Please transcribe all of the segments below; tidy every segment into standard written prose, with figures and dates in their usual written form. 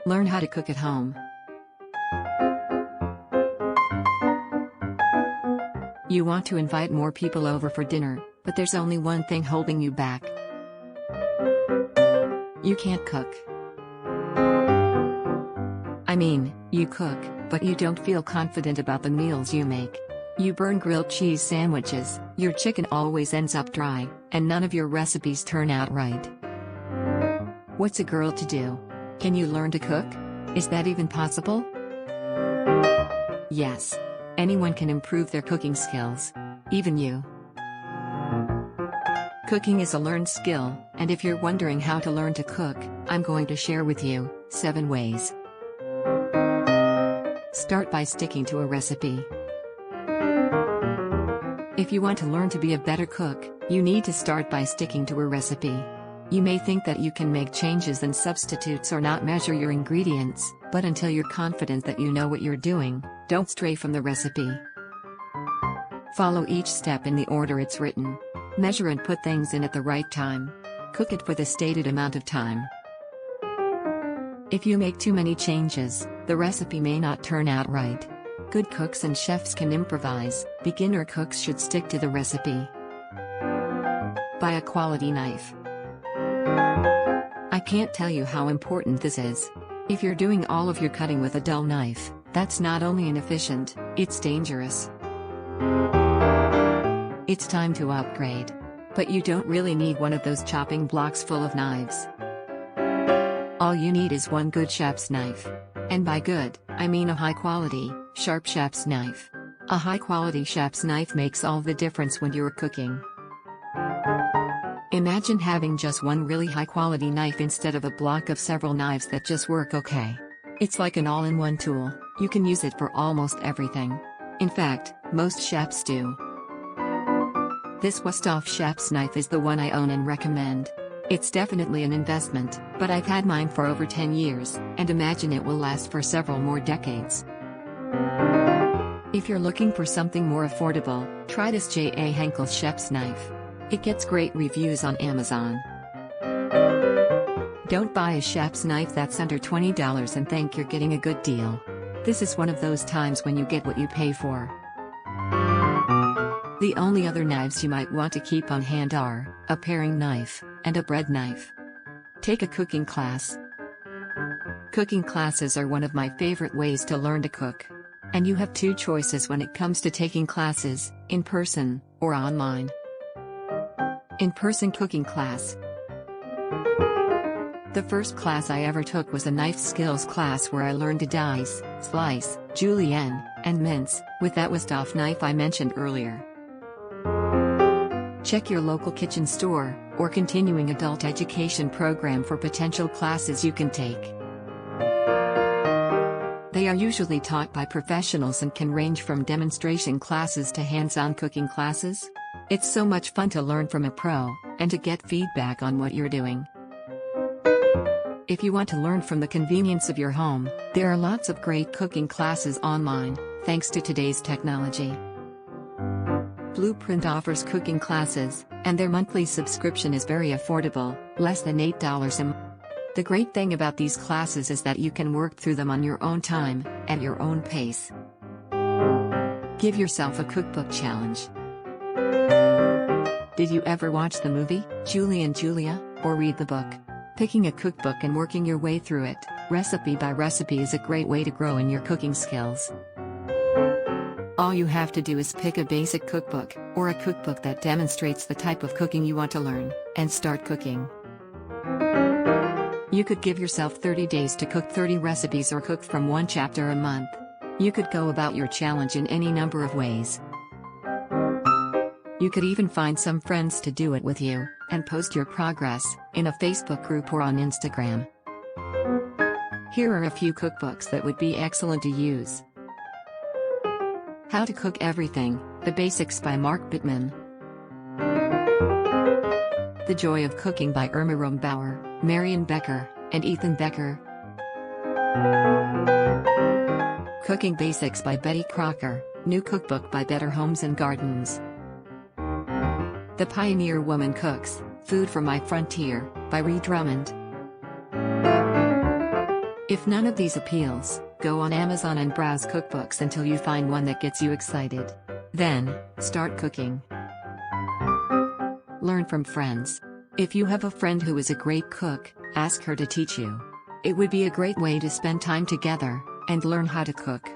Learn how to cook at home. You want to invite more people over for dinner, but there's only one thing holding you back. You can't cook. I mean, you cook, but you don't feel confident about the meals you make. You burn grilled cheese sandwiches, your chicken always ends up dry, and none of your recipes turn out right. What's a girl to do? Can you learn to cook? Is that even possible? Yes. Anyone can improve their cooking skills. Even you. Cooking is a learned skill, and if you're wondering how to learn to cook, I'm going to share with you 7 ways. Start by sticking to a recipe. If you want to learn to be a better cook, you need to start by sticking to a recipe. You may think that you can make changes and substitutes or not measure your ingredients, but until you're confident that you know what you're doing, don't stray from the recipe. Follow each step in the order it's written. Measure and put things in at the right time. Cook it for the stated amount of time. If you make too many changes, the recipe may not turn out right. Good cooks and chefs can improvise. Beginner cooks should stick to the recipe. Buy a quality knife. I can't tell you how important this is. If you're doing all of your cutting with a dull knife, that's not only inefficient, it's dangerous. It's time to upgrade. But you don't really need one of those chopping blocks full of knives. All you need is one good chef's knife. And by good, I mean a high-quality, sharp chef's knife. A high-quality chef's knife makes all the difference when you're cooking. Imagine having just one really high-quality knife instead of a block of several knives that just work okay. It's like an all-in-one tool. You can use it for almost everything. In fact, most chefs do. This Westhoff chef's knife is the one I own and recommend. It's definitely an investment, but I've had mine for over 10 years, and imagine it will last for several more decades. If you're looking for something more affordable, try this J.A. Henkel chef's knife. It gets great reviews on Amazon. Don't buy a chef's knife that's under $20 and think you're getting a good deal. This is one of those times when you get what you pay for. The only other knives you might want to keep on hand are a paring knife and a bread knife. Take a cooking class. Cooking classes are one of my favorite ways to learn to cook. And you have 2 choices when it comes to taking classes, in person or online. In-person cooking class. The first class I ever took was a knife skills class where I learned to dice, slice, julienne, and mince with that Westhoff knife I mentioned earlier. Check your local kitchen store or continuing adult education program for potential classes you can take. They are usually taught by professionals and can range from demonstration classes to hands-on cooking classes. It's so much fun to learn from a pro and to get feedback on what you're doing. If you want to learn from the convenience of your home, there are lots of great cooking classes online, thanks to today's technology. Blueprint offers cooking classes, and their monthly subscription is very affordable, less than $8 a month. The great thing about these classes is that you can work through them on your own time, at your own pace. Give yourself a cookbook challenge. Did you ever watch the movie, Julie and Julia, or read the book? Picking a cookbook and working your way through it, recipe by recipe, is a great way to grow in your cooking skills. All you have to do is pick a basic cookbook, or a cookbook that demonstrates the type of cooking you want to learn, and start cooking. You could give yourself 30 days to cook 30 recipes or cook from 1 chapter a month. You could go about your challenge in any number of ways. You could even find some friends to do it with you, and post your progress in a Facebook group or on Instagram. Here are a few cookbooks that would be excellent to use. How to Cook Everything, The Basics by Mark Bittman. The Joy of Cooking by Irma Rombauer, Marion Becker, and Ethan Becker. Cooking Basics by Betty Crocker, new cookbook by Better Homes and Gardens. The Pioneer Woman Cooks, Food for My Frontier, by Ree Drummond. If none of these appeals, go on Amazon and browse cookbooks until you find one that gets you excited. Then, start cooking. Learn from friends. If you have a friend who is a great cook, ask her to teach you. It would be a great way to spend time together and learn how to cook.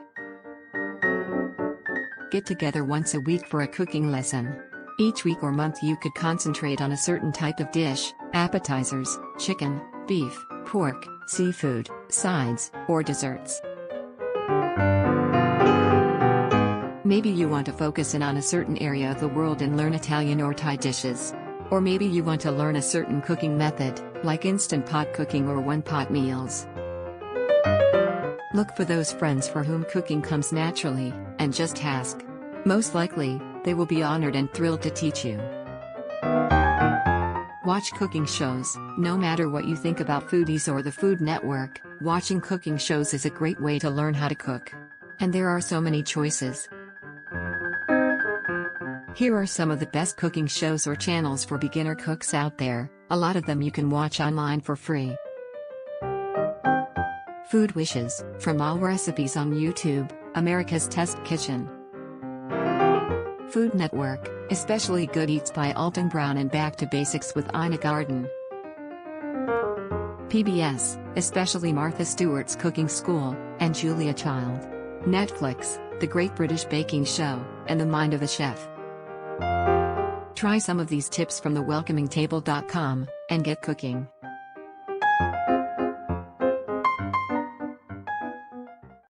Get together once a week for a cooking lesson. Each week or month you could concentrate on a certain type of dish, appetizers, chicken, beef, pork, seafood, sides, or desserts. Maybe you want to focus in on a certain area of the world and learn Italian or Thai dishes. Or maybe you want to learn a certain cooking method, like Instant Pot cooking or one-pot meals. Look for those friends for whom cooking comes naturally, and just ask. Most likely, they will be honored and thrilled to teach you. Watch cooking shows. No matter what you think about foodies or the Food Network, watching cooking shows is a great way to learn how to cook. And there are so many choices. Here are some of the best cooking shows or channels for beginner cooks out there. A lot of them you can watch online for free. Food Wishes, from all recipes on YouTube, America's Test Kitchen. Food Network, especially Good Eats by Alton Brown and Back to Basics with Ina Garten. PBS, especially Martha Stewart's Cooking School, and Julia Child. Netflix, The Great British Baking Show, and The Mind of the Chef. Try some of these tips from thewelcomingtable.com, and get cooking.